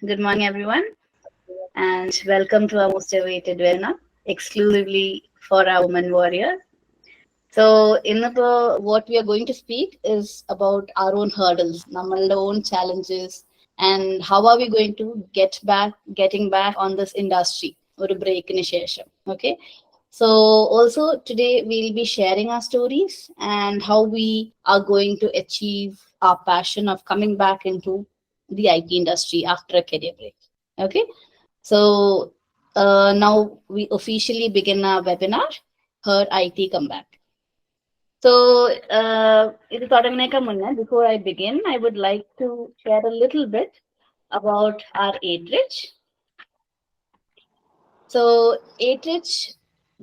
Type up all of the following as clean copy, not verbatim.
Good morning, everyone, and welcome to our most awaited webinar, exclusively for our women warriors. So, in what we are going to speak is about our own hurdles, our own challenges, and how are we going to getting back on this industry or a break initiation. Okay. So, also today we'll be sharing our stories and how we are going to achieve our passion of coming back into the IT industry after a career break. Okay. So, now we officially begin our webinar, Her IT Comeback. So, before I begin, I would like to share a little bit about our Atri. So, Atri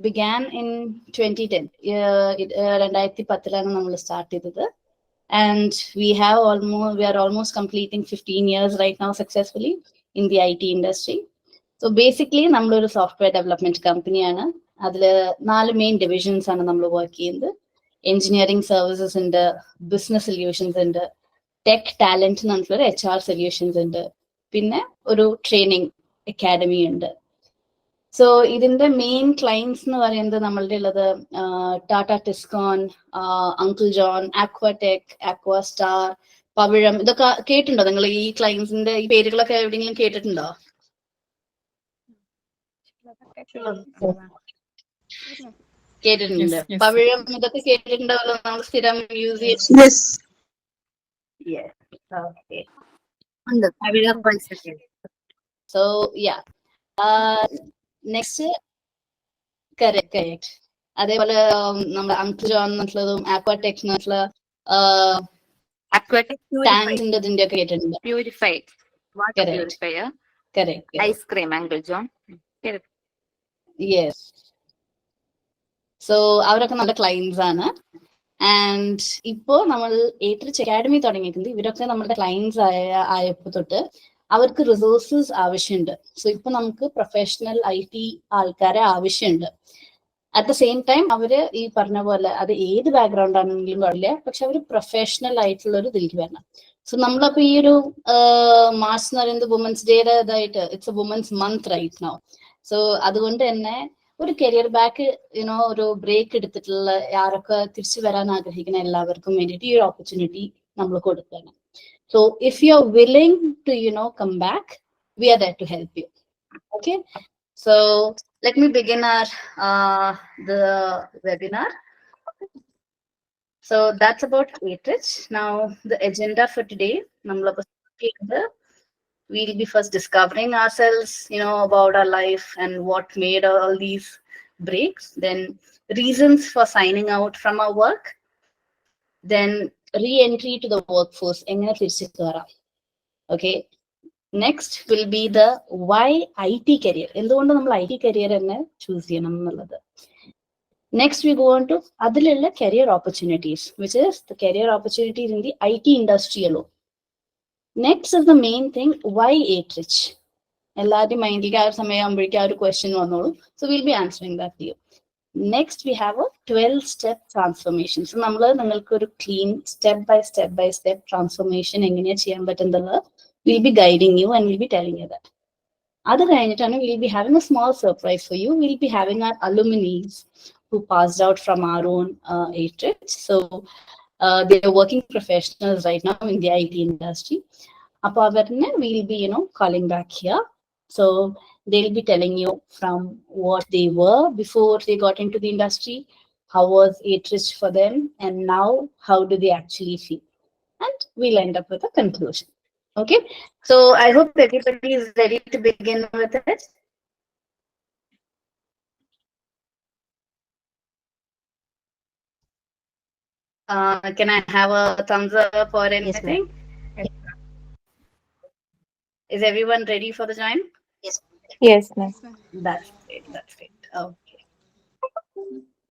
began in 2010. 2010 നമ്മൾ start ചെയ്തത്. And we are almost completing 15 years right now successfully in the IT industry. So basically, നമ്മളൊരു software development company ആണ്. അതിൽ 4 main divisions ആണ് നമ്മൾ work ചെയ്യുന്നത്. Engineering services ഉണ്ട്, business solutions ഉണ്ട്, tech talent എന്ന് പറഞ്ഞിട്ടുള്ള HR solutions ഉണ്ട്, പിന്നെ ഒരു training academy ഉണ്ട്. സോ ഇതിന്റെ മെയിൻ ക്ലയൻസ് എന്ന് പറയുന്നത് നമ്മളുടെ ഉള്ളത് ടാറ്റ ടിസ്കോൺ, അങ്കിൾ ജോൺ, ആക്വാടെക്, ആക്വാസ്റ്റാർ, പവിഴം. ഇതൊക്കെ കേട്ടിട്ടുണ്ടോ നിങ്ങൾ? ഈ ക്ലയൻസിന്റെ ഈ പേരുകളൊക്കെ എവിടെയെങ്കിലും കേട്ടിട്ടുണ്ടോ? കേട്ടിട്ടുണ്ട്. പവിഴം ഇതൊക്കെ കേട്ടിട്ടുണ്ടാവല്ലോ, നമ്മൾ സ്ഥിരം യൂസ് ചെയ്യുന്നത്. So yeah, next correct. അതേപോലെ നമ്മുടെ അങ്കിൾ ജോൺ എന്നുള്ളതും ആക്വാടെക് എന്നുള്ള ടാങ്കിന്റെ ഇതിന്റെ ഒക്കെ കേട്ടിട്ടുണ്ട്. Purified water purifier. Correct. Ice cream, Uncle John. Correct. Yes. So അവരൊക്കെ നമ്മുടെ ക്ലയൻസ് ആണ്. ആൻഡ് ഇപ്പോ നമ്മൾ Atri അക്കാഡമി തുടങ്ങിയിട്ടുണ്ട്. ഇവരൊക്കെ നമ്മുടെ ക്ലയൻസ് ആയപ്പോ തൊട്ട് അവർക്ക് റിസോഴ്സസ് ആവശ്യമുണ്ട്. സോ ഇപ്പൊ നമുക്ക് പ്രൊഫഷണൽ IT ആൾക്കാരെ ആവശ്യമുണ്ട്. അറ്റ് ദ സെയിം ടൈം അവര് ഈ പറഞ്ഞ പോലെ അത് ഏത് ബാക്ക്ഗ്രൗണ്ട് ആണെങ്കിലും കുഴപ്പമില്ല, പക്ഷെ അവർ പ്രൊഫഷണൽ ആയിട്ടുള്ള ഒരു ഇതിലേക്ക് വരണം. സോ നമ്മളപ്പോ ഈ ഒരു മാർച്ച് എന്ന് പറയുന്നത് വുമൻസ് ഡേയുടെ ഇതായിട്ട് it's a women's month right now. So അതുകൊണ്ട് തന്നെ ഒരു കരിയർ ബാക്ക് ഒരു ബ്രേക്ക് എടുത്തിട്ടുള്ള ആരൊക്കെ തിരിച്ചു വരാൻ ആഗ്രഹിക്കുന്ന എല്ലാവർക്കും വേണ്ടിയിട്ട് ഈ ഒരു ഓപ്പർച്യൂണിറ്റി നമ്മൾ കൊടുക്കുകയാണ്. So if you are willing to come back, we are there to help you. Okay. So let me begin the webinar. So that's about Atri. Now the agenda for today, we'll be first discovering ourselves, about our life and what made all these breaks. Then reasons for signing out from our work. Then re-entry to the workforce. Okay. Next will be the why IT career. എന്തുകൊണ്ട് നമ്മൾ IT career തന്നെ choose ചെയ്യണം എന്നുള്ളത്. Next we go on to അതിലുള്ള career opportunities, which is the career opportunities in the IT industry alone. Next is the main thing, why Atri? എല്ലാവരുടെയും മൈൻഡിലേക്ക് ആ ഒരു സമയമാകുമ്പോഴേക്കും ആ ഒരു ക്വസ്റ്റ്യൻ വന്നോളൂ. So we'll be answering that to you. Next we have a 12-step transformation. So നമ്മൾ നിങ്ങൾക്ക് ഒരു clean step by step transformation എങ്ങനെയാ ചെയ്യാൻ പറ്റുന്നത് we'll be guiding you and we'll be telling you that. Other than it, we'll be having a small surprise for you. We'll be having our alumni who passed out from our own Atri. So they are working professionals right now in the IT industry. We'll be, calling back here. So they'll be telling you from what they were before they got into the industry, how was Atri for them, and now how do they actually feel. And we'll end up with a conclusion. Okay, so I hope everybody is ready to begin with it. Can I have a thumbs up or anything? Yes, is everyone ready for the join? Yes, ma'am. That's great.